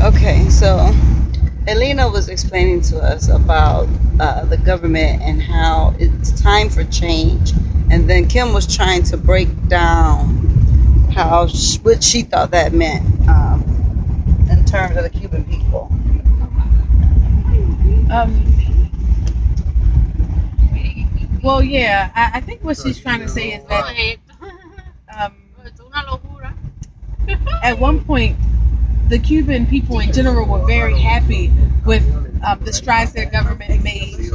Okay, so Elena was explaining to us about the government and how it's time for change, and then Kim was trying to break down what she thought that meant in terms of the Cuban people. Um, well, yeah, I think what she's trying to say is that um, at one point, the Cuban people in general were very happy with the strides their government made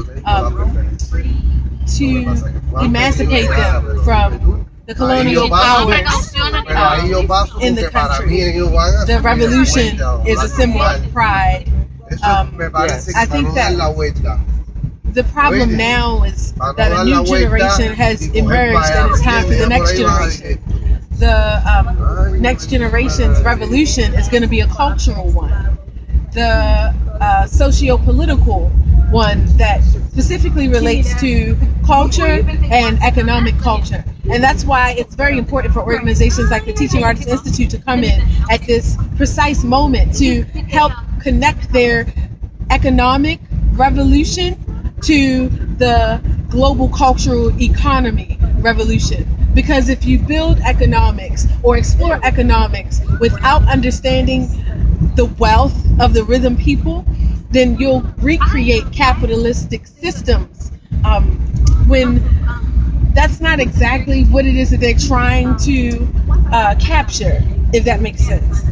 to emancipate them from the colonial powers in the country. The revolution is a symbol of pride. I think that the problem now is that a new generation has emerged and it's time for the next generation. The next generation's revolution is going to be a cultural one. The socio-political one that specifically relates to culture and economic culture. And that's why it's very important for organizations like the Teaching Artists Institute to come in at this precise moment to help connect their economic revolution to the global cultural economy revolution. Because if you build economics or explore economics without understanding the wealth of the rhythm people, then you'll recreate capitalistic systems when that's not exactly what it is that they're trying to capture, if that makes sense.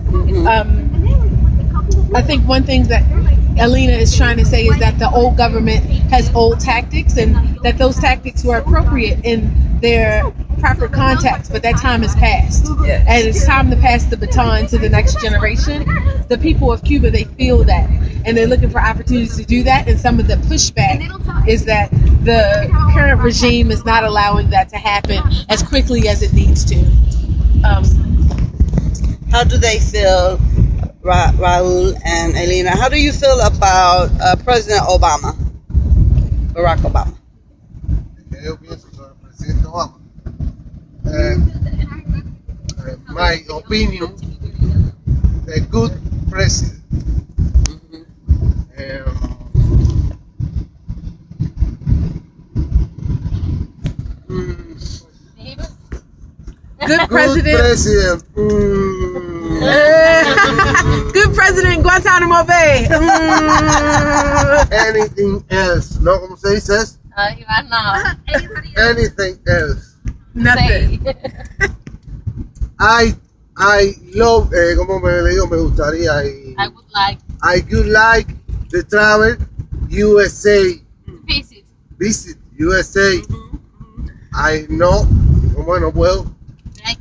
I think one thing that Alina is trying to say is that the old government has old tactics and that those tactics were appropriate in their proper context, but that time has passed. Yes. And it's time to pass the baton to the next generation. The people of Cuba, they feel that, and they're looking for opportunities to do that, and some of the pushback is that the current regime is not allowing that to happen as quickly as it needs to. How do they feel, Raul and Elena? How do you feel about President Obama, Barack Obama? Yo pienso sobre el presidente Obama. My opinion, a good president. Good president. Good president, Guantanamo Bay. Anything else? No, como se dice? Anything else? Nothing. I love, como me digo, me gustaría. I would like to travel USA. Visit USA. I know, como no puedo. I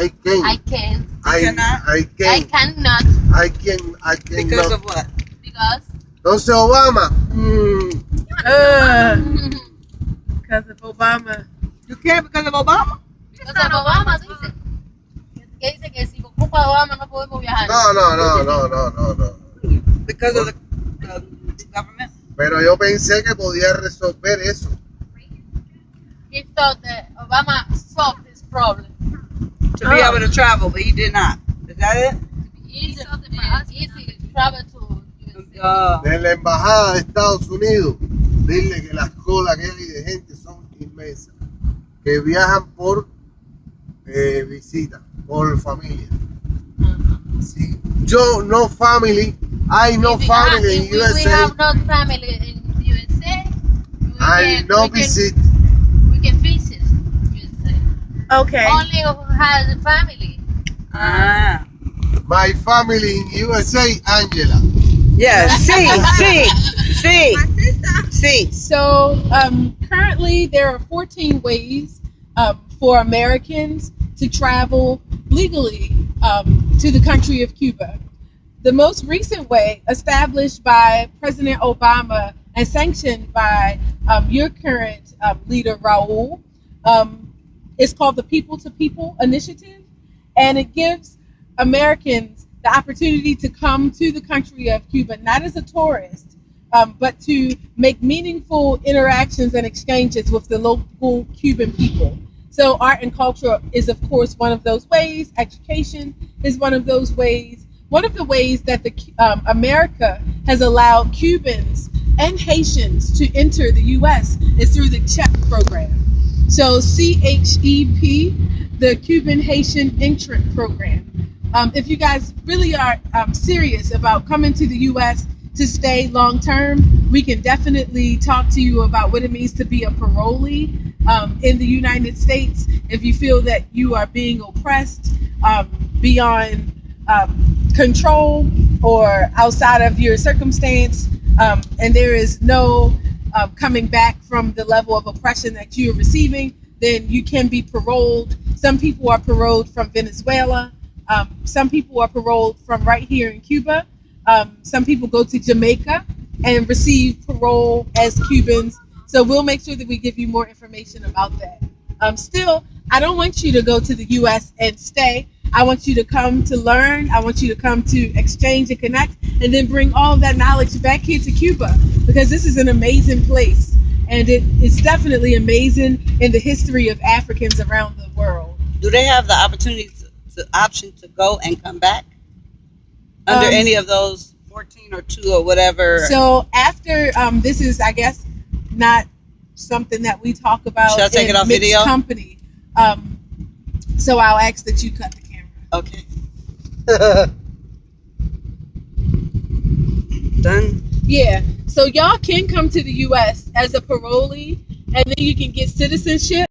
can. I can. I can. I cannot. I can. Because of what? Because. Entonces Obama. Because of Obama. You care because of Obama? Because of Obama, dice. Que dice que si ocupa Obama no podemos viajar. No. Because of the government? Pero yo pensé que podía resolver eso. He thought that Obama solved this problem. To be able to travel, but he did not. Is that it? Easy to travel to USA. De la embajada de Estados Unidos, dile que las colas que hay de gente son inmensas, que viajan por visita, por familia. Sí. Yo no family, I no family in USA. We have no family in USA. I no visit. We can visit USA. Okay. Only who has a family. My family in USA, Angela. Yes, see. So currently there are 14 ways for Americans to travel legally to the country of Cuba. The most recent way, established by President Obama and sanctioned by your current leader, Raul, is called the People to People Initiative, and it gives Americans the opportunity to come to the country of Cuba, not as a tourist, but to make meaningful interactions and exchanges with the local Cuban people. So art and culture is, of course, one of those ways. Education is one of those ways. one of the ways that the America has allowed Cubans and Haitians to enter the U.S. is through the CHEP program. So CHEP, the Cuban Haitian Entrant Program. If you guys really are serious about coming to the U.S. to stay long term, we can definitely talk to you about what it means to be a parolee in the United States. If you feel that you are being oppressed beyond control or outside of your circumstance, and there is no coming back from the level of oppression that you're receiving, then you can be paroled. Some people are paroled from Venezuela. Some people are paroled from right here in Cuba. Some people go to Jamaica and receive parole as Cubans. So we'll make sure that we give you more information about that. Still, I don't want you to go to the U.S. and stay. I want you to come to learn. I want you to come to exchange and connect, and then bring all of that knowledge back here to Cuba, because this is an amazing place, and it's definitely amazing in the history of Africans around the world. Do they have the option to go and come back under any of those 14 or 2 or whatever? So after this is, I guess, not something that we talk about. Should I take in it off mixed video? Company. So I'll ask that you cut the camera. Okay. Done. Yeah. So y'all can come to the U.S. as a parolee, and then you can get citizenship.